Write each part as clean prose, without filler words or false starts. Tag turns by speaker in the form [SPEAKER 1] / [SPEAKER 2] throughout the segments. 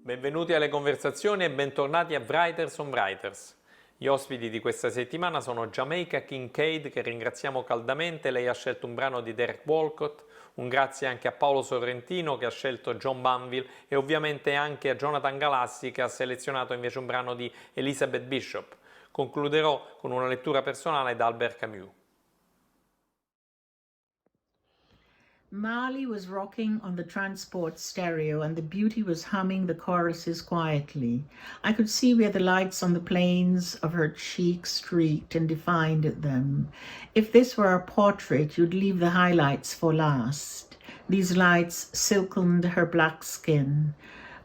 [SPEAKER 1] Benvenuti alle conversazioni e bentornati a Writers on Writers. Gli ospiti di questa settimana sono Jamaica Kincaid, che ringraziamo caldamente. Lei ha scelto un brano di Derek Walcott. Un grazie anche a Paolo Sorrentino, che ha scelto John Banville, e ovviamente anche a Jonathan Galassi, che ha selezionato invece un brano di Elizabeth Bishop. Concluderò con una lettura personale da Albert Camus.
[SPEAKER 2] Marley was rocking on the transport stereo and the beauty was humming the choruses quietly. I could see where the lights on the planes of her cheek streaked and defined them. If this were a portrait, you'd leave the highlights for last. These lights silkened her black skin.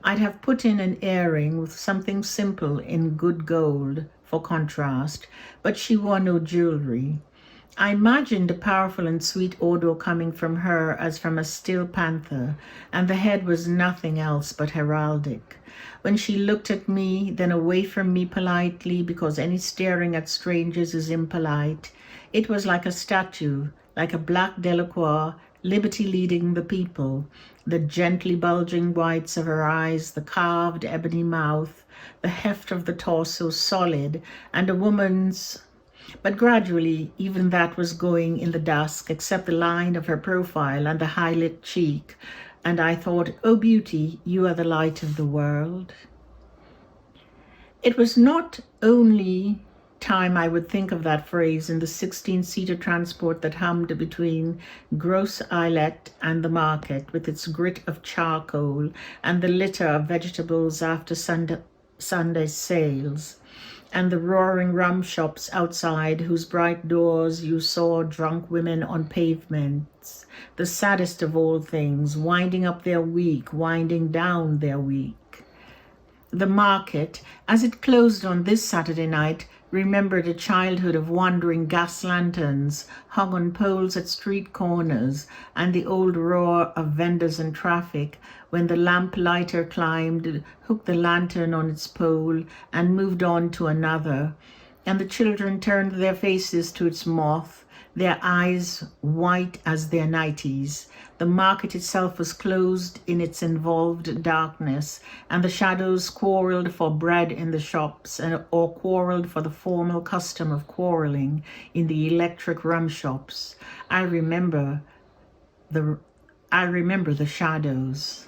[SPEAKER 2] I'd have put in an earring with something simple in good gold for contrast, but she wore no jewelry. I imagined a powerful and sweet odor coming from her as from a still panther, and the head was nothing else but heraldic. When she looked at me, then away from me politely, because any staring at strangers is impolite, it was like a statue, like a black Delacroix, liberty leading the people, the gently bulging whites of her eyes, the carved ebony mouth, the heft of the torso solid, and a woman's. But gradually, even that was going in the dusk, except the line of her profile and the high-lit cheek, and I thought, oh beauty, you are the light of the world. It was not only time I would think of that phrase in the 16-seater transport that hummed between Grosse Islet and the market, with its grit of charcoal and the litter of vegetables after Sunday sales, and the roaring rum shops outside whose bright doors you saw drunk women on pavements, the saddest of all things, winding up their week, winding down their week. The market, as it closed on this Saturday night, remembered a childhood of wandering gas lanterns hung on poles at street corners, and the old roar of vendors and traffic when the lamplighter climbed, hooked the lantern on its pole, and moved on to another, and the children turned their faces to its moth, their eyes white as their nighties. The market itself was closed in its involved darkness, and the shadows quarreled for bread in the shops, or quarreled for the formal custom of quarreling in the electric rum shops. I remember the shadows.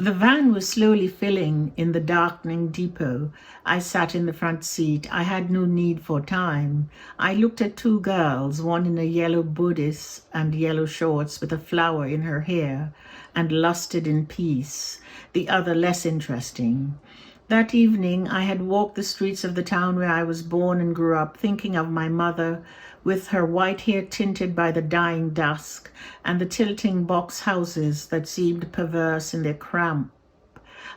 [SPEAKER 2] The van was slowly filling in the darkening depot. I sat in the front seat. I had no need for time. I looked at two girls, one in a yellow bodice and yellow shorts with a flower in her hair, and lusted in peace, the other less interesting. That evening I had walked the streets of the town where I was born and grew up, thinking of my mother, with her white hair tinted by the dying dusk, and the tilting box houses that seemed perverse in their cramp.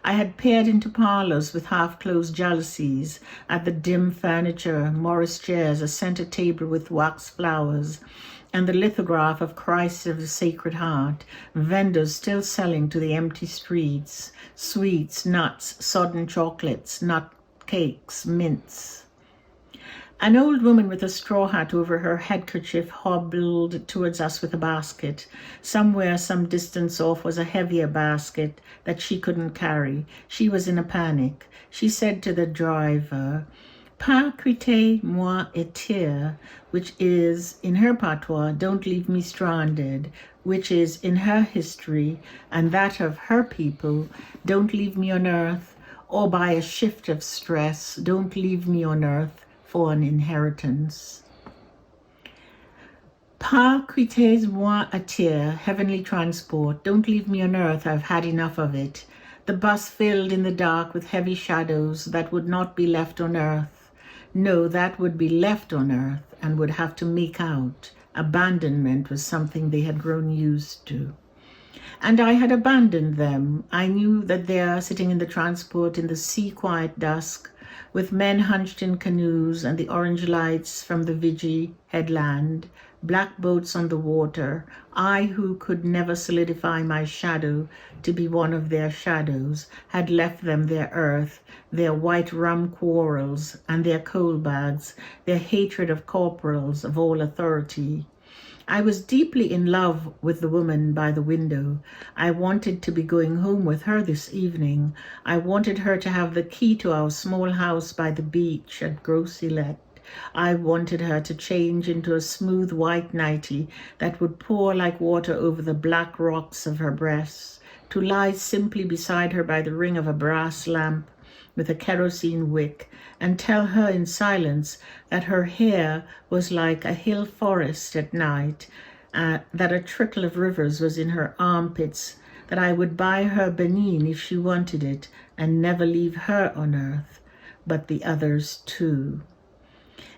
[SPEAKER 2] I had peered into parlors with half-closed jalousies, at the dim furniture, Morris chairs, a center table with wax flowers, and the lithograph of Christ of the Sacred Heart, vendors still selling to the empty streets, sweets, nuts, sodden chocolates, nut cakes, mints. An old woman with a straw hat over her handkerchief hobbled towards us with a basket. Somewhere, some distance off, was a heavier basket that she couldn't carry. She was in a panic. She said to the driver, "Pas quitter moi et tire," which is, in her patois, "don't leave me stranded," which is, in her history and that of her people, "don't leave me on earth," or by a shift of stress, "don't leave me on earth for an inheritance." Pas quitter moi à terre, heavenly transport, don't leave me on earth, I've had enough of it. The bus filled in the dark with heavy shadows that would not be left on earth. No, that would be left on earth and would have to make out. Abandonment was something they had grown used to. And I had abandoned them. I knew that there, sitting in the transport in the sea-quiet dusk, with men hunched in canoes and the orange lights from the Vigi headland, black boats on the water, I who could never solidify my shadow to be one of their shadows, had left them their earth, their white rum quarrels and their coal bags, their hatred of corporals, of all authority. I was deeply in love with the woman by the window. I wanted to be going home with her this evening. I wanted her to have the key to our small house by the beach at Gros-Islet. I wanted her to change into a smooth white nightie that would pour like water over the black rocks of her breasts, to lie simply beside her by the ring of a brass lamp with a kerosene wick, and tell her in silence that her hair was like a hill forest at night, that a trickle of rivers was in her armpits, that I would buy her Benin if she wanted it, and never leave her on earth, but the others too.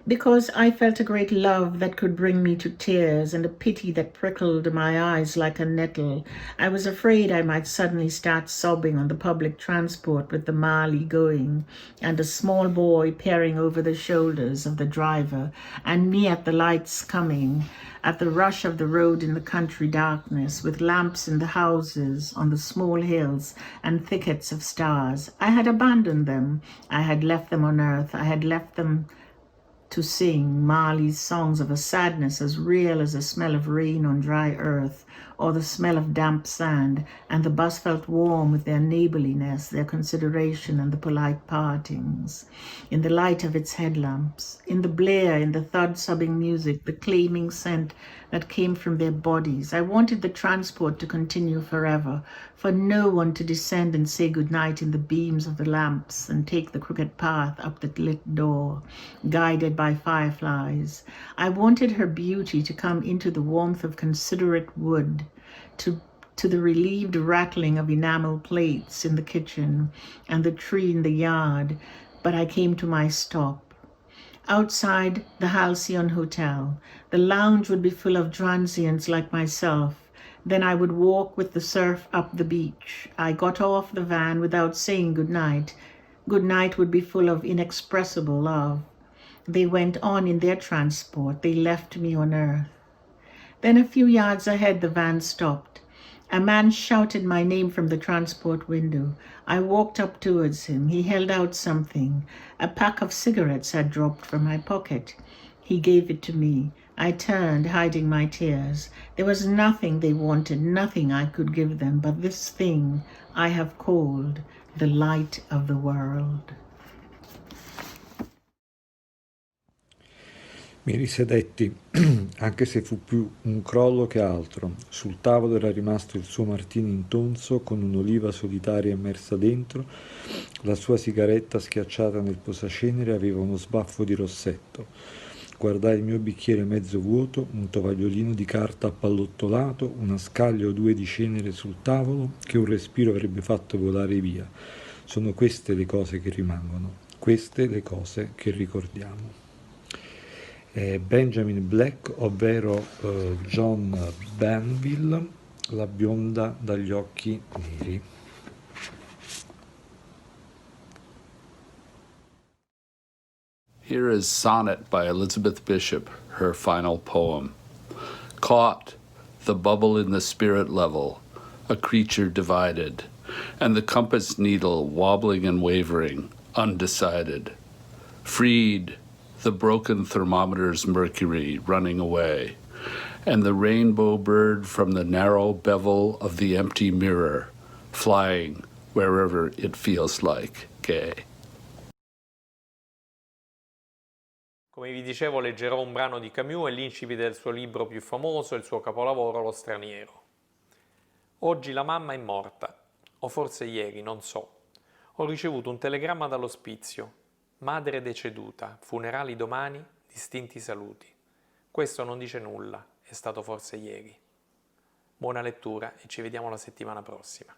[SPEAKER 2] Because I felt a great love that could bring me to tears, and a pity that prickled my eyes like a nettle. I was afraid I might suddenly start sobbing on the public transport with the Mali going, and a small boy peering over the shoulders of the driver, and me at the lights coming, at the rush of the road in the country darkness, with lamps in the houses, on the small hills, and thickets of stars. I had abandoned them. I had left them on earth. I had left them to sing Mali's songs of a sadness as real as the smell of rain on dry earth, or the smell of damp sand, and the bus felt warm with their neighborliness, their consideration, and the polite partings. In the light of its headlamps, in the blare, in the thud-sobbing music, the claiming scent that came from their bodies, I wanted the transport to continue forever, for no one to descend and say goodnight in the beams of the lamps and take the crooked path up the lit door, guided by fireflies. I wanted her beauty to come into the warmth of considerate wood, to the relieved rattling of enamel plates in the kitchen and the tree in the yard, but I came to my stop. Outside the Halcyon Hotel, the lounge would be full of transients like myself. Then I would walk with the surf up the beach. I got off the van without saying goodnight. Goodnight would be full of inexpressible love. They went on in their transport. They left me on earth. Then a few yards ahead, the van stopped. A man shouted my name from the transport window. I walked up towards him. He held out something. A pack of cigarettes had dropped from my pocket. He gave it to me. I turned, hiding my tears. There was nothing they wanted, nothing I could give them, but this thing I have called the light of the world.
[SPEAKER 3] Mi risedetti, anche se fu più un crollo che altro. Sul tavolo era rimasto il suo martini intonso con un'oliva solitaria immersa dentro. La sua sigaretta schiacciata nel posacenere aveva uno sbaffo di rossetto. Guardai il mio bicchiere mezzo vuoto, un tovagliolino di carta appallottolato, una scaglia o due di cenere sul tavolo che un respiro avrebbe fatto volare via. Sono queste le cose che rimangono, queste le cose che ricordiamo. Benjamin Black, ovvero John Banville, La bionda dagli occhi neri.
[SPEAKER 4] Here is Sonnet by Elizabeth Bishop, her final poem. Caught, the bubble in the spirit level, a creature divided, and the compass needle wobbling and wavering, undecided. Freed, the broken thermometer's mercury running away, and the rainbow bird from the narrow bevel of the empty mirror, flying wherever it feels like gay.
[SPEAKER 1] Come vi dicevo, leggerò un brano di Camus e l'incipit del suo libro più famoso, il suo capolavoro, Lo straniero. Oggi la mamma è morta, o forse ieri, non so. Ho ricevuto un telegramma dall'ospizio. Madre deceduta, funerali domani, distinti saluti. Questo non dice nulla, è stato forse ieri. Buona lettura e ci vediamo la settimana prossima.